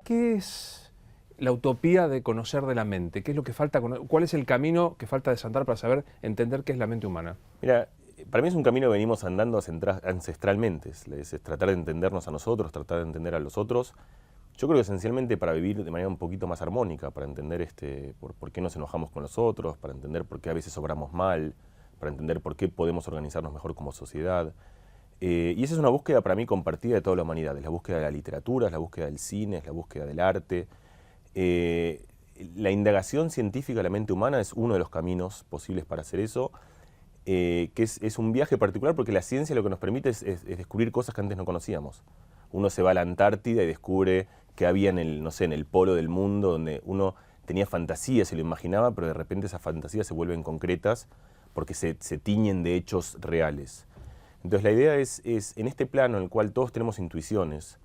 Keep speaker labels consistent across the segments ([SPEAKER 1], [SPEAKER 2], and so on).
[SPEAKER 1] qué es la utopía de conocer de la mente? ¿Qué es lo que falta? ¿Cuál es el camino que falta desantar para saber entender qué es la mente humana?
[SPEAKER 2] Mira, para mí es un camino que venimos andando ancestralmente. Es tratar de entendernos a nosotros, tratar de entender a los otros. Yo creo que esencialmente para vivir de manera un poquito más armónica, para entender por qué nos enojamos con los otros, para entender por qué a veces obramos mal, para entender por qué podemos organizarnos mejor como sociedad. Y esa es una búsqueda para mí compartida de toda la humanidad. Es la búsqueda de la literatura, es la búsqueda del cine, es la búsqueda del arte. La indagación científica de la mente humana es uno de los caminos posibles para hacer eso, que es un viaje particular porque la ciencia lo que nos permite es descubrir cosas que antes no conocíamos. Uno se va a la Antártida y descubre que había no sé, en el polo del mundo donde uno tenía fantasías, se lo imaginaba, pero de repente esas fantasías se vuelven concretas porque se tiñen de hechos reales. Entonces la idea es en este plano en el cual todos tenemos intuiciones,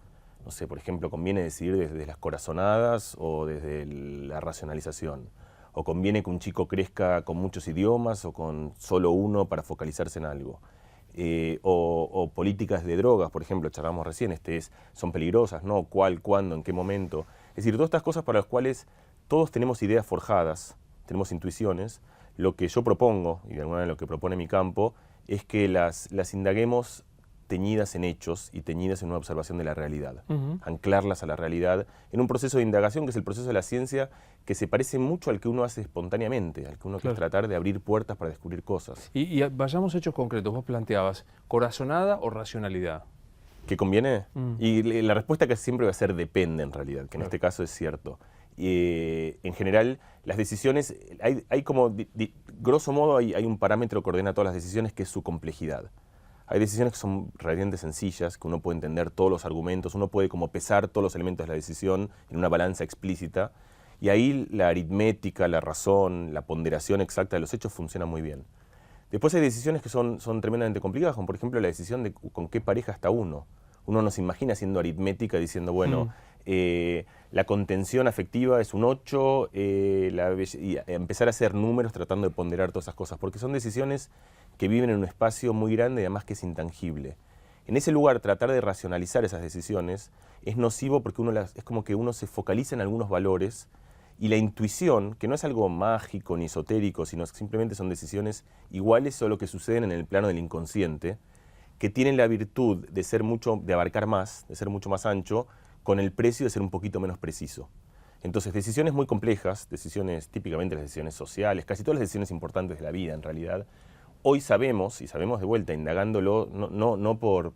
[SPEAKER 2] no sé, por ejemplo, conviene decidir desde las corazonadas o desde la racionalización, o conviene que un chico crezca con muchos idiomas o con solo uno para focalizarse en algo. O políticas de drogas, por ejemplo, charlamos recién, son peligrosas, ¿no? ¿Cuál, cuándo, en qué momento? Es decir, todas estas cosas para las cuales todos tenemos ideas forjadas, tenemos intuiciones. Lo que yo propongo, y de alguna manera lo que propone mi campo, es que las indaguemos teñidas en hechos y teñidas en una observación de la realidad. Anclarlas a la realidad en un proceso de indagación que es el proceso de la ciencia, que se parece mucho al que uno hace espontáneamente, al que uno quiere tratar de abrir puertas para descubrir cosas.
[SPEAKER 1] Y vayamos a hechos concretos. Vos planteabas, ¿corazonada o racionalidad?
[SPEAKER 2] ¿Qué conviene? Y la respuesta que siempre va a ser depende en realidad, que en este caso es cierto. En general, las decisiones, hay como, grosso modo, hay un parámetro que ordena todas las decisiones, que es su complejidad. Hay decisiones que son relativamente sencillas, que uno puede entender todos los argumentos, uno puede como pesar todos los elementos de la decisión en una balanza explícita, y ahí la aritmética, la razón, la ponderación exacta de los hechos funciona muy bien. Después hay decisiones que son tremendamente complicadas, como por ejemplo la decisión de con qué pareja está uno. Uno no se imagina haciendo aritmética diciendo, bueno, la contención afectiva es un 8, y empezar a hacer números tratando de ponderar todas esas cosas, porque son decisiones que viven en un espacio muy grande y además que es intangible. En ese lugar, tratar de racionalizar esas decisiones es nocivo porque es como que uno se focaliza en algunos valores y la intuición, que no es algo mágico ni esotérico, sino que simplemente son decisiones iguales, solo que suceden en el plano del inconsciente, que tienen la virtud de abarcar más, de ser mucho más ancho, con el precio de ser un poquito menos preciso. Entonces, decisiones muy complejas, decisiones típicamente las decisiones sociales, casi todas las decisiones importantes de la vida en realidad, hoy sabemos, y sabemos de vuelta, indagándolo, no por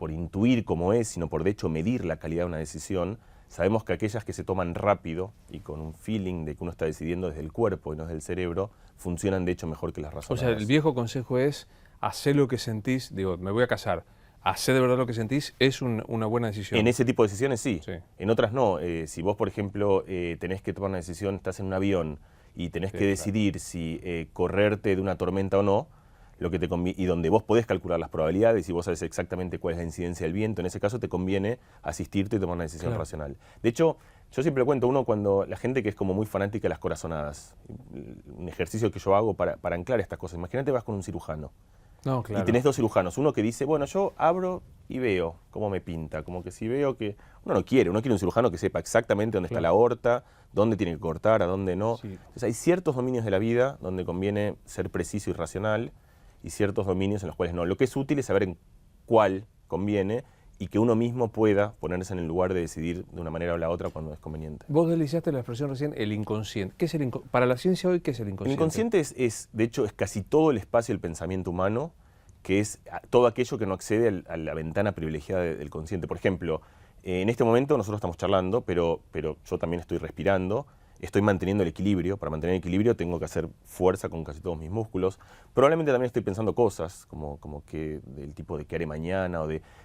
[SPEAKER 2] intuir cómo es, sino por de hecho medir la calidad de una decisión, sabemos que aquellas que se toman rápido y con un feeling de que uno está decidiendo desde el cuerpo y no desde el cerebro, funcionan de hecho mejor que las razonadas.
[SPEAKER 1] O sea, el viejo consejo es, hacé lo que sentís, digo, me voy a casar, hacé de verdad lo que sentís, es una buena decisión.
[SPEAKER 2] En ese tipo de decisiones sí,
[SPEAKER 1] sí.
[SPEAKER 2] En otras no. Si vos, por ejemplo, tenés que tomar una decisión, estás en un avión y tenés que decidir si correrte de una tormenta o no, y donde vos podés calcular las probabilidades y vos sabés exactamente cuál es la incidencia del viento, en ese caso te conviene asistirte y tomar una decisión racional. De hecho, yo siempre cuento, cuando la gente que es como muy fanática de las corazonadas, un ejercicio que yo hago para anclar estas cosas, imagínate vas con un cirujano.
[SPEAKER 1] No, claro.
[SPEAKER 2] Y tenés dos cirujanos, uno que dice, bueno, yo abro y veo cómo me pinta, como que si veo que... uno quiere un cirujano que sepa exactamente dónde está la aorta, dónde tiene que cortar, a dónde no. Sí. Entonces hay ciertos dominios de la vida donde conviene ser preciso y racional y ciertos dominios en los cuales no. Lo que es útil es saber en cuál conviene y que uno mismo pueda ponerse en el lugar de decidir de una manera o la otra cuando es conveniente.
[SPEAKER 1] Vos deslizate la expresión recién, el inconsciente. ¿Qué es para la ciencia hoy, qué es el inconsciente?
[SPEAKER 2] El inconsciente de hecho, es casi todo el espacio del pensamiento humano, que es todo aquello que no accede a la ventana privilegiada del consciente. Por ejemplo, en este momento nosotros estamos charlando, pero yo también estoy respirando, estoy manteniendo el equilibrio. Para mantener el equilibrio tengo que hacer fuerza con casi todos mis músculos. Probablemente también estoy pensando cosas, como que del tipo de qué haré mañana,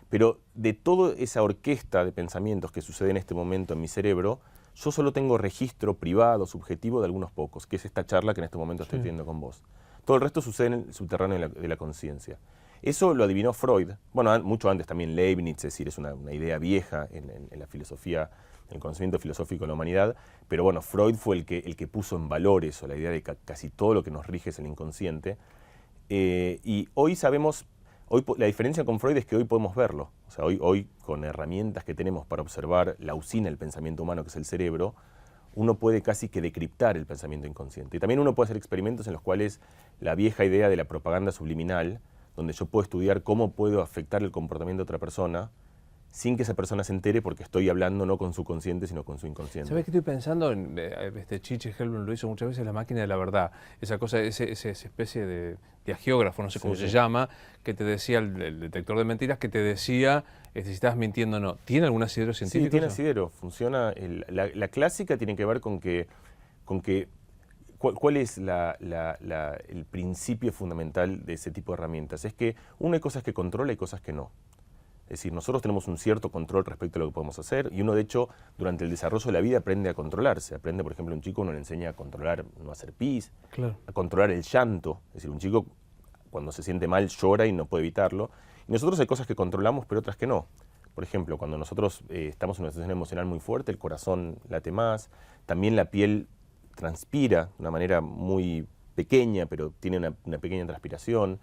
[SPEAKER 2] pero de toda esa orquesta de pensamientos que sucede en este momento en mi cerebro, yo solo tengo registro privado, subjetivo de algunos pocos, que es esta charla que en este momento estoy teniendo con vos. Todo el resto sucede en el subterráneo de la conciencia. Eso lo adivinó Freud, bueno, mucho antes también Leibniz, es decir, es una idea vieja en la filosofía, en el conocimiento filosófico de la humanidad, pero bueno, Freud fue el que puso en valor eso, la idea de que casi todo lo que nos rige es el inconsciente. Y hoy La diferencia con Freud es que hoy podemos verlo. O sea, hoy con herramientas que tenemos para observar la usina del pensamiento humano, que es el cerebro, uno puede casi que decriptar el pensamiento inconsciente. Y también uno puede hacer experimentos en los cuales la vieja idea de la propaganda subliminal, donde yo puedo estudiar cómo puedo afectar el comportamiento de otra persona, sin que esa persona se entere porque estoy hablando no con su consciente, sino con su inconsciente.
[SPEAKER 1] ¿Sabés qué estoy pensando? Chiche Helblum lo hizo muchas veces, la máquina de la verdad. Esa cosa, esa especie de agiógrafo, no sé cómo se llama, que te decía, el detector de mentiras, que te decía si estabas mintiendo o no. ¿Tiene algún asidero científico?
[SPEAKER 2] Sí, tiene asidero. Funciona. La clásica tiene que ver con que ¿cuál es el principio fundamental de ese tipo de herramientas? Es que hay cosas que controla y cosas que no. Es decir, nosotros tenemos un cierto control respecto a lo que podemos hacer y uno, de hecho, durante el desarrollo de la vida aprende a controlarse. Aprende, por ejemplo, un chico uno le enseña a controlar, no hacer pis,
[SPEAKER 1] claro,
[SPEAKER 2] a controlar el llanto. Es decir, un chico cuando se siente mal llora y no puede evitarlo. Y nosotros hay cosas que controlamos, pero otras que no. Por ejemplo, cuando nosotros estamos en una situación emocional muy fuerte, el corazón late más, también la piel transpira de una manera muy pequeña, pero tiene una pequeña transpiración,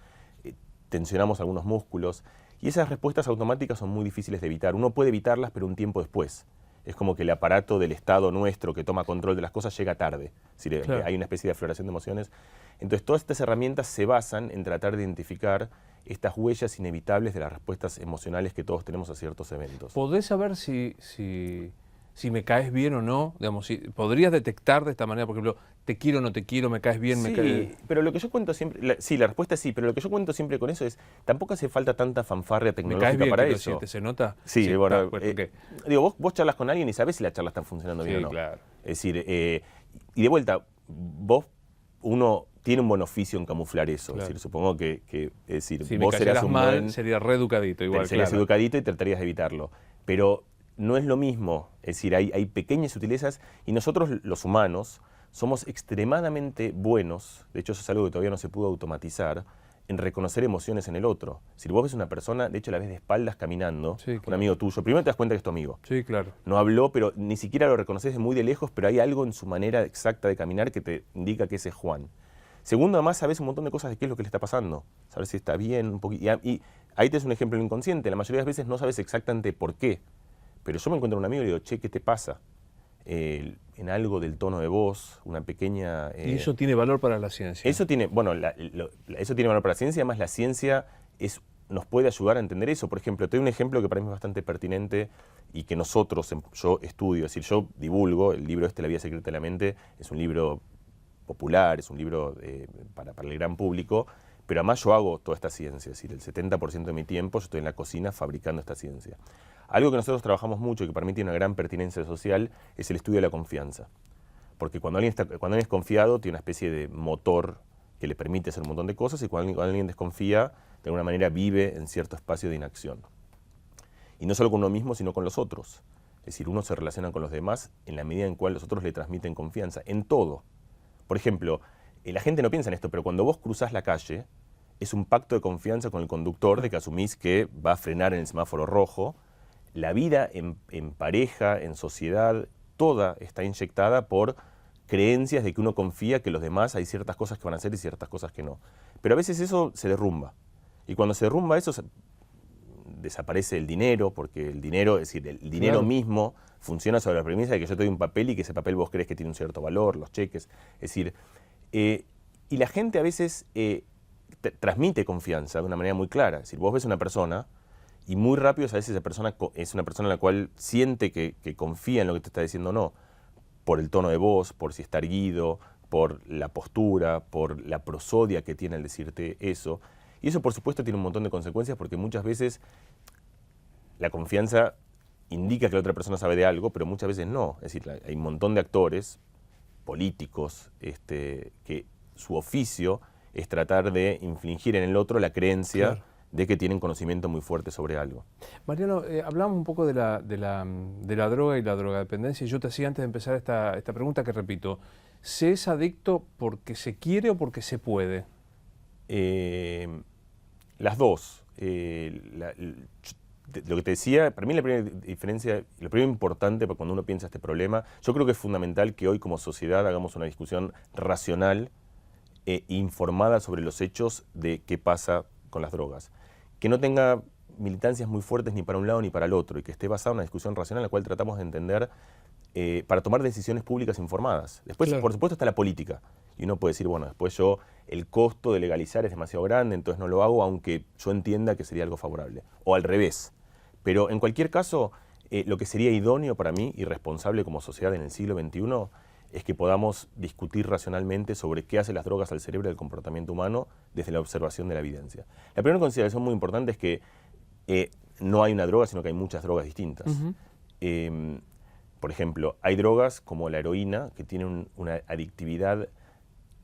[SPEAKER 2] tensionamos algunos músculos. Y esas respuestas automáticas son muy difíciles de evitar. Uno puede evitarlas, pero un tiempo después. Es como que el aparato del Estado nuestro que toma control de las cosas llega tarde. Es decir, claro, hay una especie de afloración de emociones. Entonces, todas estas herramientas se basan en tratar de identificar estas huellas inevitables de las respuestas emocionales que todos tenemos a ciertos eventos.
[SPEAKER 1] ¿Podés saber si me caes bien o no? Digamos, ¿podrías detectar de esta manera, por ejemplo, te quiero o no te quiero, me caes bien,
[SPEAKER 2] sí,
[SPEAKER 1] me caes...
[SPEAKER 2] pero lo que yo cuento siempre, sí, la respuesta es sí, pero lo que yo cuento siempre con eso es, tampoco hace falta tanta fanfarria tecnológica
[SPEAKER 1] bien,
[SPEAKER 2] para eso.
[SPEAKER 1] ¿Se nota?
[SPEAKER 2] Sí, bueno,
[SPEAKER 1] okay.
[SPEAKER 2] Digo, vos charlas con alguien y sabés si la charla está funcionando bien o no.
[SPEAKER 1] Claro.
[SPEAKER 2] Es decir, y de vuelta, uno tiene un buen oficio en camuflar eso. Claro. Es decir, supongo que es decir,
[SPEAKER 1] si
[SPEAKER 2] vos serás un
[SPEAKER 1] mal,
[SPEAKER 2] buen...
[SPEAKER 1] sería reeducadito igual,
[SPEAKER 2] serías educadito y tratarías de evitarlo. Pero no es lo mismo. Es decir, hay pequeñas sutilezas y nosotros, los humanos, somos extremadamente buenos, de hecho eso es algo que todavía no se pudo automatizar, en reconocer emociones en el otro. Si vos ves una persona, de hecho la ves de espaldas caminando, sí, claro, un amigo tuyo, primero te das cuenta que es tu amigo.
[SPEAKER 1] Sí, claro.
[SPEAKER 2] No habló, pero ni siquiera lo reconoces de muy de lejos, pero hay algo en su manera exacta de caminar que te indica que ese es Juan. Segundo, además sabes un montón de cosas de qué es lo que le está pasando. Sabes si está bien, un poquito. Y ahí te es un ejemplo inconsciente. La mayoría de las veces no sabes exactamente por qué. Pero yo me encuentro con un amigo y le digo, che, ¿qué te pasa? En algo del tono de voz, una pequeña...
[SPEAKER 1] ¿Y eso tiene valor para la ciencia?
[SPEAKER 2] Eso tiene, bueno, eso tiene valor para la ciencia, además la ciencia nos puede ayudar a entender eso. Por ejemplo, te doy un ejemplo que para mí es bastante pertinente y que yo estudio, es decir, yo divulgo, el libro La vida secreta de la mente, es un libro popular, es un libro para el gran público, pero además yo hago toda esta ciencia, es decir, el 70% de mi tiempo yo estoy en la cocina fabricando esta ciencia. Algo que nosotros trabajamos mucho y que para mí tiene una gran pertinencia social es el estudio de la confianza. Porque cuando alguien es confiado, tiene una especie de motor que le permite hacer un montón de cosas y cuando alguien desconfía, de alguna manera vive en cierto espacio de inacción. Y no solo con uno mismo, sino con los otros. Es decir, uno se relaciona con los demás en la medida en cual los otros le transmiten confianza, en todo. Por ejemplo, la gente no piensa en esto, pero cuando vos cruzás la calle, es un pacto de confianza con el conductor de que asumís que va a frenar en el semáforo rojo. La vida en pareja, en sociedad, toda está inyectada por creencias de que uno confía que los demás hay ciertas cosas que van a hacer y ciertas cosas que no. Pero a veces eso se derrumba. Y cuando se derrumba eso, desaparece el dinero, porque el dinero, es decir, el dinero claro, mismo funciona sobre la premisa de que yo te doy un papel y que ese papel vos crees que tiene un cierto valor, los cheques. Es decir, y la gente a veces transmite confianza de una manera muy clara. Es decir, vos ves una persona y muy rápido sabes si esa persona es una persona en la cual siente que confía en lo que te está diciendo o no, por el tono de voz, por si está erguido, por la postura, por la prosodia que tiene al decirte eso. Y eso, por supuesto, tiene un montón de consecuencias porque muchas veces la confianza indica que la otra persona sabe de algo, pero muchas veces no. Es decir, hay un montón de actores, políticos, que su oficio es tratar de infligir en el otro la creencia claro, de que tienen conocimiento muy fuerte sobre algo.
[SPEAKER 1] Mariano, hablamos un poco de la droga y la drogadependencia y yo te hacía antes de empezar esta pregunta que repito, ¿se es adicto porque se quiere o porque se puede?
[SPEAKER 2] Las dos. Lo que te decía, para mí la primera diferencia, lo primero importante para cuando uno piensa este problema, yo creo que es fundamental que hoy como sociedad hagamos una discusión racional e informada sobre los hechos de qué pasa con las drogas. que no tenga militancias muy fuertes ni para un lado ni para el otro, y que esté basada en una discusión racional en la cual tratamos de entender para tomar decisiones públicas informadas. Después,
[SPEAKER 1] Claro.
[SPEAKER 2] por supuesto, está la política. Y uno puede decir, bueno, después el costo de legalizar es demasiado grande, entonces no lo hago, aunque yo entienda que sería algo favorable. O al revés. Pero en cualquier caso, lo que sería idóneo para mí y responsable como sociedad en el siglo XXI es que podamos discutir racionalmente sobre qué hacen las drogas al cerebro y al comportamiento humano desde la observación de la evidencia. La primera consideración muy importante es que no hay una droga, sino que hay muchas drogas distintas. Por ejemplo, hay drogas como la heroína que tienen una adictividad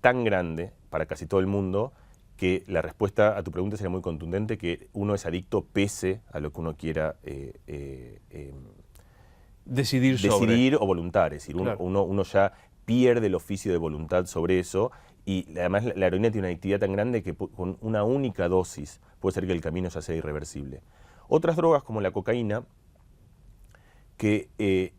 [SPEAKER 2] tan grande para casi todo el mundo que la respuesta a tu pregunta sería muy contundente, que uno es adicto pese a lo que uno quiera
[SPEAKER 1] decidir
[SPEAKER 2] o voluntar. Es decir,
[SPEAKER 1] Claro.
[SPEAKER 2] uno ya pierde el oficio de voluntad sobre eso, y además la heroína tiene una adictividad tan grande que con una única dosis puede ser que el camino ya sea irreversible. Otras drogas como la cocaína, que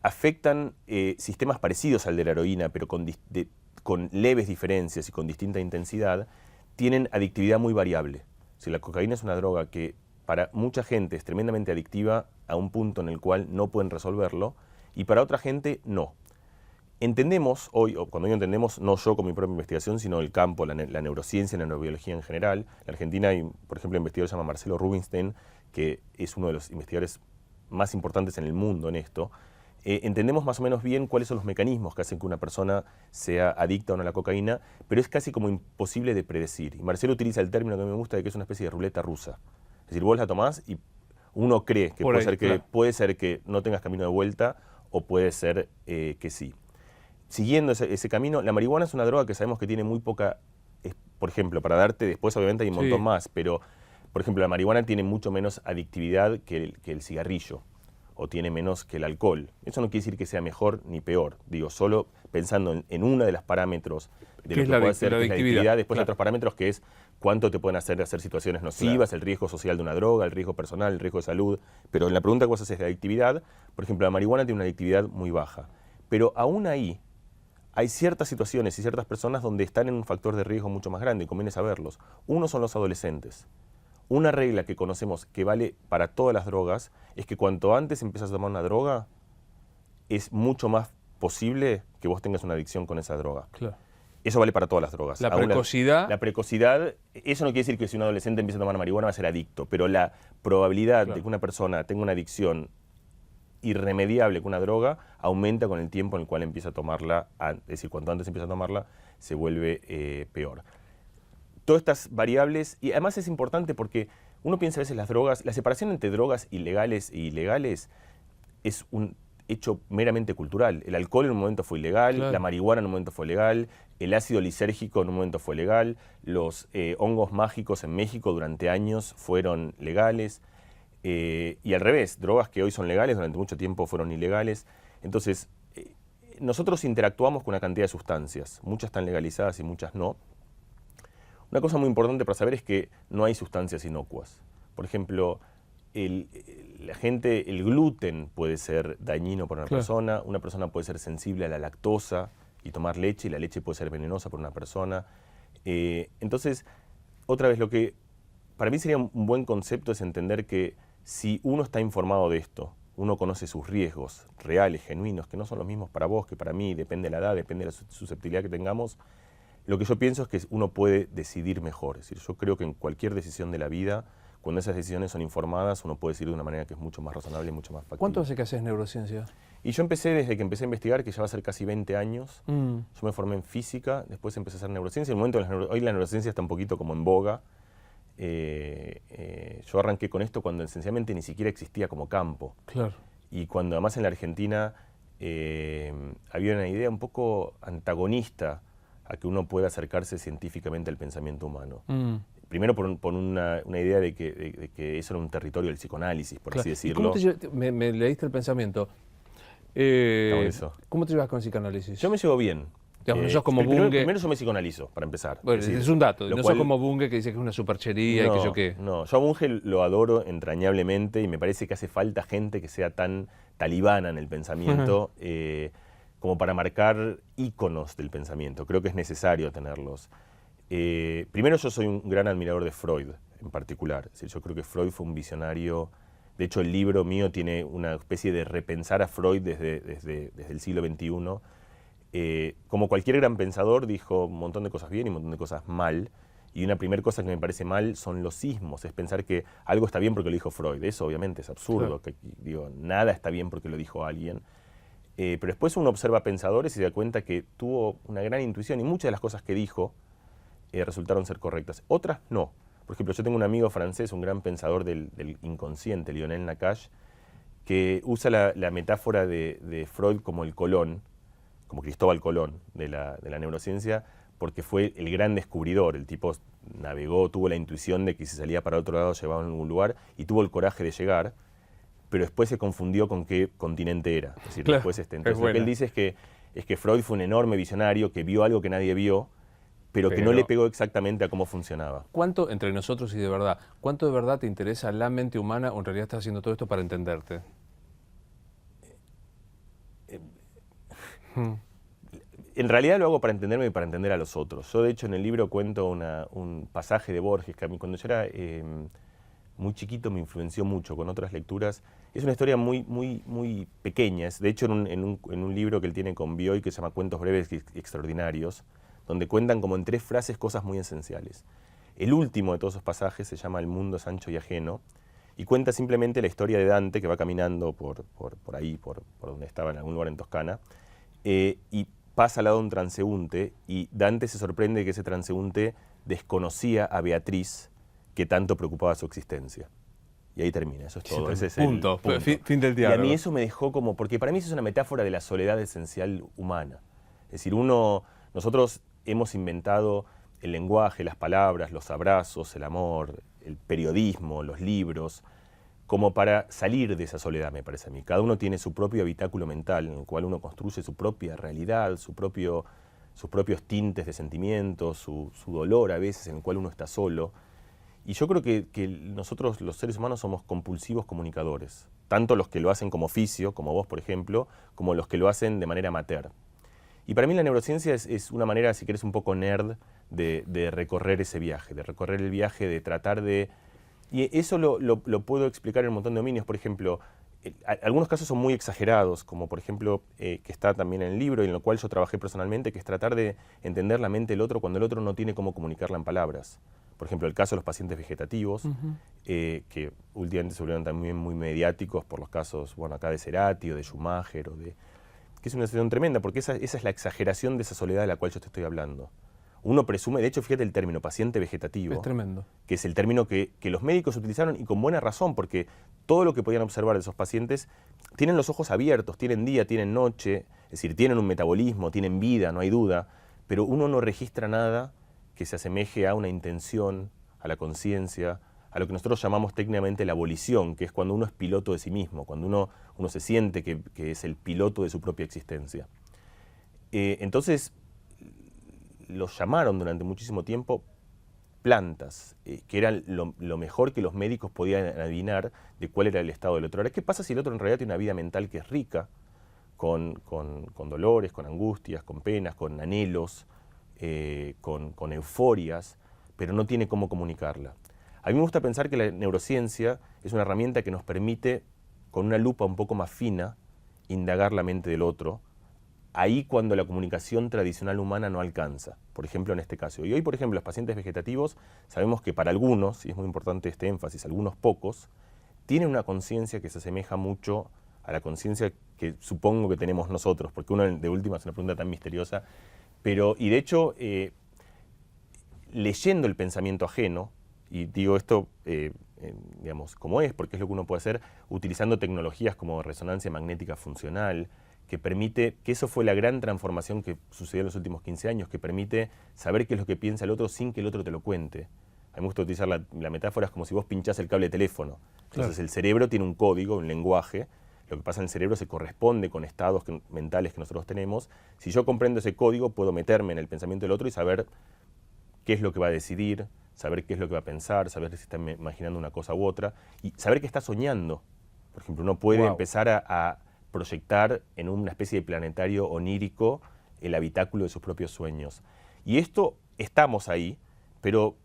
[SPEAKER 2] afectan sistemas parecidos al de la heroína, pero con leves diferencias y con distinta intensidad, tienen adictividad muy variable. Si la cocaína es una droga que para mucha gente es tremendamente adictiva a un punto en el cual no pueden resolverlo, y para otra gente no. Entendemos hoy, o cuando digo entendemos, no yo con mi propia investigación, sino el campo, la neurociencia y la neurobiología en general. En Argentina hay, por ejemplo, un investigador que se llama Marcelo Rubinstein, que es uno de los investigadores más importantes en el mundo en esto. Entendemos más o menos bien cuáles son los mecanismos que hacen que una persona sea adicta o no a la cocaína, pero es casi como imposible de predecir. Y Marcelo utiliza el término que me gusta de que es una especie de ruleta rusa. Es decir, vos la tomás y uno cree que, puede ser que no tengas camino de vuelta, o puede ser que sí. Siguiendo ese camino, la marihuana es una droga que sabemos que tiene muy poca, por ejemplo, para darte, después obviamente hay un montón más, pero por ejemplo la marihuana tiene mucho menos adictividad que el cigarrillo, o tiene menos que el alcohol. Eso no quiere decir que sea mejor ni peor, digo, solo pensando en uno de los parámetros de lo que puede ser la adictividad, después hay otros parámetros que es cuánto te pueden hacer situaciones nocivas, el riesgo social de una droga, el riesgo personal, el riesgo de salud, pero en la pregunta que vos haces de adictividad, por ejemplo, la marihuana tiene una adictividad muy baja, pero aún ahí hay ciertas situaciones y ciertas personas donde están en un factor de riesgo mucho más grande, y conviene saberlos. Uno son los adolescentes. Una regla que conocemos que vale para todas las drogas es que cuanto antes empiezas a tomar una droga, es mucho más posible que vos tengas una adicción con esa droga.
[SPEAKER 1] Claro.
[SPEAKER 2] Eso vale para todas las drogas.
[SPEAKER 1] La precocidad.
[SPEAKER 2] La precocidad, eso no quiere decir que si un adolescente empieza a tomar marihuana va a ser adicto, pero la probabilidad de que una persona tenga una adicción irremediable con una droga aumenta con el tiempo en el cual empieza a tomarla, es decir, cuanto antes empieza a tomarla, se vuelve peor. Todas estas variables, y además es importante porque uno piensa a veces las drogas, la separación entre drogas ilegales e ilegales es un hecho meramente cultural. El alcohol en un momento fue ilegal, la marihuana en un momento fue legal, el ácido lisérgico en un momento fue legal, los hongos mágicos en México durante años fueron legales, y al revés, drogas que hoy son legales durante mucho tiempo fueron ilegales. Entonces, nosotros interactuamos con una cantidad de sustancias, muchas están legalizadas y muchas no. Una cosa muy importante para saber es que no hay sustancias inocuas. Por ejemplo, el gluten puede ser dañino para una persona puede ser sensible a la lactosa y tomar leche, y la leche puede ser venenosa para una persona. Entonces, otra vez, lo que para mí sería un buen concepto es entender que si uno está informado de esto, uno conoce sus riesgos reales, genuinos, que no son los mismos para vos que para mí, depende de la edad, depende de la susceptibilidad que tengamos. Lo que yo pienso es que uno puede decidir mejor. Es decir, yo creo que en cualquier decisión de la vida, cuando esas decisiones son informadas, uno puede decidir de una manera que es mucho más razonable y mucho más factible.
[SPEAKER 1] ¿Cuánto hace que haces neurociencia?
[SPEAKER 2] Y yo empecé desde que empecé a investigar, que ya va a ser casi 20 años. Yo me formé en física, después empecé a hacer neurociencia. En el momento hoy la neurociencia está un poquito como en boga. Yo arranqué con esto cuando esencialmente ni siquiera existía como campo.
[SPEAKER 1] Claro.
[SPEAKER 2] Y cuando además en la Argentina había una idea un poco antagonista a que uno pueda acercarse científicamente al pensamiento humano. Primero por una idea de que eso era un territorio del psicoanálisis, por así decirlo.
[SPEAKER 1] Me leíste el pensamiento. ¿Cómo te llevas con el psicoanálisis?
[SPEAKER 2] Yo me llevo bien.
[SPEAKER 1] Digamos, no sos como Bunge.
[SPEAKER 2] Primero yo me psicoanalizo, para empezar.
[SPEAKER 1] Bueno, es un dato. No sos como Bunge que dice que es una superchería y que yo qué.
[SPEAKER 2] No, yo a Bunge lo adoro entrañablemente, y me parece que hace falta gente que sea tan talibana en el pensamiento como para marcar íconos del pensamiento. Creo que es necesario tenerlos. Primero, yo soy un gran admirador de Freud. en particular. Es decir, yo creo que Freud fue un visionario. De hecho, el libro mío tiene una especie de repensar a Freud desde el siglo XXI. Como cualquier gran pensador, dijo un montón de cosas bien y un montón de cosas mal. Y una primera cosa que me parece mal son los sismos, es pensar que algo está bien porque lo dijo Freud. Eso obviamente es absurdo,
[SPEAKER 1] Claro.
[SPEAKER 2] digo, nada está bien porque lo dijo alguien. Pero después uno observa pensadores y se da cuenta que tuvo una gran intuición y muchas de las cosas que dijo resultaron ser correctas. Otras no. Por ejemplo, yo tengo un amigo francés, un gran pensador del inconsciente, Lionel Nakache, que usa la metáfora de Freud como el Colón, como Cristóbal Colón de la neurociencia, porque fue el gran descubridor. El tipo navegó, tuvo la intuición de que si salía para otro lado llevaba a algún lugar y tuvo el coraje de llegar, pero después se confundió con qué continente era. Es decir,
[SPEAKER 1] Claro,
[SPEAKER 2] después entonces lo que él dice es que Freud fue un enorme visionario que vio algo que nadie vio, pero que no le pegó exactamente a cómo funcionaba.
[SPEAKER 1] ¿Cuánto, entre nosotros y de verdad, cuánto de verdad te interesa la mente humana o en realidad estás haciendo todo esto para entenderte?
[SPEAKER 2] En realidad lo hago para entenderme y para entender a los otros. Yo, de hecho, en el libro cuento un pasaje de Borges que a mí, cuando yo era muy chiquito, me influenció mucho con otras lecturas. Es una historia muy pequeña. De hecho, en un libro que él tiene con Bioy que se llama Cuentos breves y extraordinarios, donde cuentan como en 3 frases cosas muy esenciales. El último de todos esos pasajes se llama El mundo es ancho y ajeno, y cuenta simplemente la historia de Dante, que va caminando por ahí, por donde estaba, en algún lugar en Toscana, y pasa al lado de un transeúnte, y Dante se sorprende que ese transeúnte desconocía a Beatriz, que tanto preocupaba su existencia. Y ahí termina, eso es todo. Ese es
[SPEAKER 1] punto.
[SPEAKER 2] el punto.
[SPEAKER 1] Fin del
[SPEAKER 2] Y
[SPEAKER 1] diálogo.
[SPEAKER 2] a mí eso me dejó como, porque para mí eso es una metáfora de la soledad esencial humana. Es decir, nosotros hemos inventado el lenguaje, las palabras, los abrazos, el amor, el periodismo, los libros, como para salir de esa soledad, me parece a mí. Cada uno tiene su propio habitáculo mental, en el cual uno construye su propia realidad, sus propios tintes de sentimientos, su dolor a veces, en el cual uno está solo. Y yo creo que nosotros, los seres humanos, somos compulsivos comunicadores. Tanto los que lo hacen como oficio, como vos, por ejemplo, como los que lo hacen de manera amateur. Y para mí la neurociencia es una manera, si querés, un poco nerd de recorrer ese viaje, de recorrer el viaje, de tratar de... Y eso lo puedo explicar en un montón de dominios. Por ejemplo, algunos casos son muy exagerados, como por ejemplo, que está también en el libro y en lo cual yo trabajé personalmente, que es tratar de entender la mente del otro cuando el otro no tiene cómo comunicarla en palabras. Por ejemplo, el caso de los pacientes vegetativos, que últimamente se volvieron también muy mediáticos por los casos, bueno, acá de Cerati o de Schumacher, que es una situación tremenda, porque esa es la exageración de esa soledad de la cual yo te estoy hablando. Uno presume, de hecho, fíjate el término, paciente vegetativo.
[SPEAKER 1] Es tremendo.
[SPEAKER 2] Que es el término que los médicos utilizaron y con buena razón, porque todo lo que podían observar de esos pacientes tienen los ojos abiertos, tienen día, tienen noche, es decir, tienen un metabolismo, tienen vida, no hay duda, pero uno no registra nada que se asemeje a una intención, a la conciencia, a lo que nosotros llamamos técnicamente la volición, que es cuando uno es piloto de sí mismo, cuando uno se siente que es el piloto de su propia existencia. Entonces, los llamaron durante muchísimo tiempo plantas, que eran lo mejor que los médicos podían adivinar de cuál era el estado del otro. Ahora, ¿qué pasa si el otro en realidad tiene una vida mental que es rica, con dolores, con angustias, con penas, con anhelos, con euforias, pero no tiene cómo comunicarla? A mí me gusta pensar que la neurociencia es una herramienta que nos permite, con una lupa un poco más fina, indagar la mente del otro, ahí cuando la comunicación tradicional humana no alcanza, por ejemplo en este caso. Y hoy, por ejemplo, los pacientes vegetativos, sabemos que para algunos, y es muy importante este énfasis, algunos pocos, tienen una conciencia que se asemeja mucho a la conciencia que supongo que tenemos nosotros, porque uno de última es una pregunta tan misteriosa, y de hecho, leyendo el pensamiento ajeno, y digo esto, digamos, como es, porque es lo que uno puede hacer utilizando tecnologías como resonancia magnética funcional, que permite, que eso fue la gran transformación que sucedió en los últimos 15 años, que permite saber qué es lo que piensa el otro sin que el otro te lo cuente. A mí me gusta utilizar la metáfora, es como si vos pinchás el cable de teléfono. Entonces claro, el cerebro tiene un código, un lenguaje, lo que pasa en el cerebro se corresponde con estados mentales que nosotros tenemos. Si yo comprendo ese código, puedo meterme en el pensamiento del otro y saber qué es lo que va a decidir, saber qué es lo que va a pensar, saber si está imaginando una cosa u otra, y saber que está soñando. Por ejemplo, uno puede empezar a proyectar en una especie de planetario onírico el habitáculo de sus propios sueños. Y esto, estamos ahí, pero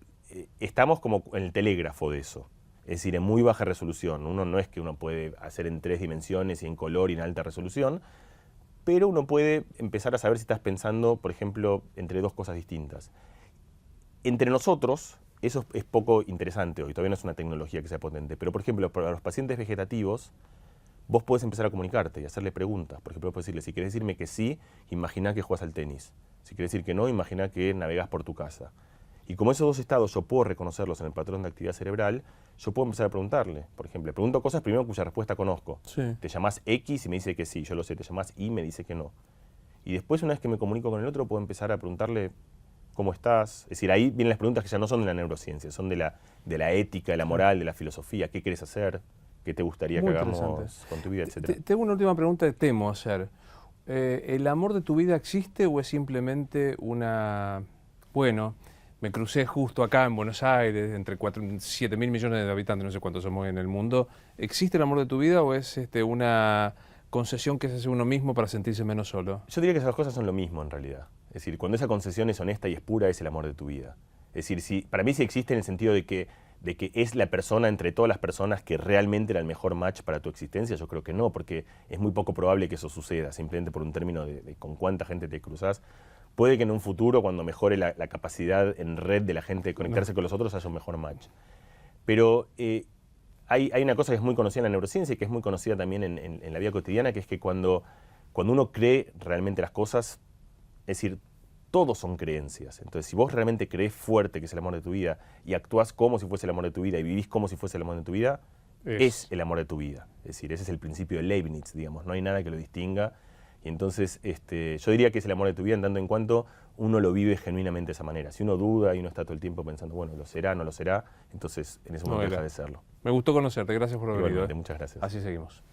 [SPEAKER 2] estamos como en el telégrafo de eso. Es decir, en muy baja resolución. No es que uno puede hacer en 3 dimensiones y en color y en alta resolución, pero uno puede empezar a saber si estás pensando, por ejemplo, entre 2 cosas distintas. Entre nosotros, eso es poco interesante hoy, todavía no es una tecnología que sea potente, pero por ejemplo, para los pacientes vegetativos, vos podés empezar a comunicarte y hacerle preguntas. Por ejemplo, podés decirle, si querés decirme que sí, imagina que jugás al tenis. Si querés decir que no, imagina que navegás por tu casa. Y como esos 2 estados yo puedo reconocerlos en el patrón de actividad cerebral, yo puedo empezar a preguntarle. Por ejemplo, le pregunto cosas primero cuya respuesta conozco.
[SPEAKER 1] Sí.
[SPEAKER 2] Te llamás X y me dice que sí, yo lo sé. Te llamás Y y me dice que no. Y después, una vez que me comunico con el otro, puedo empezar a preguntarle cómo estás. Es decir, ahí vienen las preguntas que ya no son de la neurociencia, son de la ética, de la moral, de la filosofía. ¿Qué querés hacer? ¿Qué te gustaría que hagamos con tu vida, etcétera?
[SPEAKER 1] Tengo una última pregunta que temo hacer. ¿El amor de tu vida existe o es simplemente una... Bueno, me crucé justo acá en Buenos Aires, entre 7.000 millones de habitantes, no sé cuántos somos en el mundo. ¿Existe el amor de tu vida o es una concesión que se hace uno mismo para sentirse menos solo?
[SPEAKER 2] Yo diría que esas cosas son lo mismo en realidad. Es decir, cuando esa concesión es honesta y es pura, es el amor de tu vida. Es decir, para mí sí existe en el sentido de que es la persona entre todas las personas que realmente era el mejor match para tu existencia. Yo creo que no, porque es muy poco probable que eso suceda, simplemente por un término de con cuánta gente te cruzas. Puede que en un futuro, cuando mejore la capacidad en red de la gente de conectarse con los otros, haya un mejor match. Pero hay una cosa que es muy conocida en la neurociencia y que es muy conocida también en la vida cotidiana, que es que cuando uno cree realmente las cosas, es decir, todos son creencias. Entonces, si vos realmente crees fuerte que es el amor de tu vida y actuás como si fuese el amor de tu vida y vivís como si fuese el amor de tu vida, es el amor de tu vida. Es decir, ese es el principio de Leibniz, digamos. No hay nada que lo distinga. Y entonces, yo diría que es el amor de tu vida en tanto en cuanto uno lo vive genuinamente de esa manera. Si uno duda y uno está todo el tiempo pensando, bueno, lo será, no lo será, entonces en ese momento deja de serlo.
[SPEAKER 1] Me gustó conocerte. Gracias por haber venido.
[SPEAKER 2] Muchas gracias.
[SPEAKER 1] Así seguimos.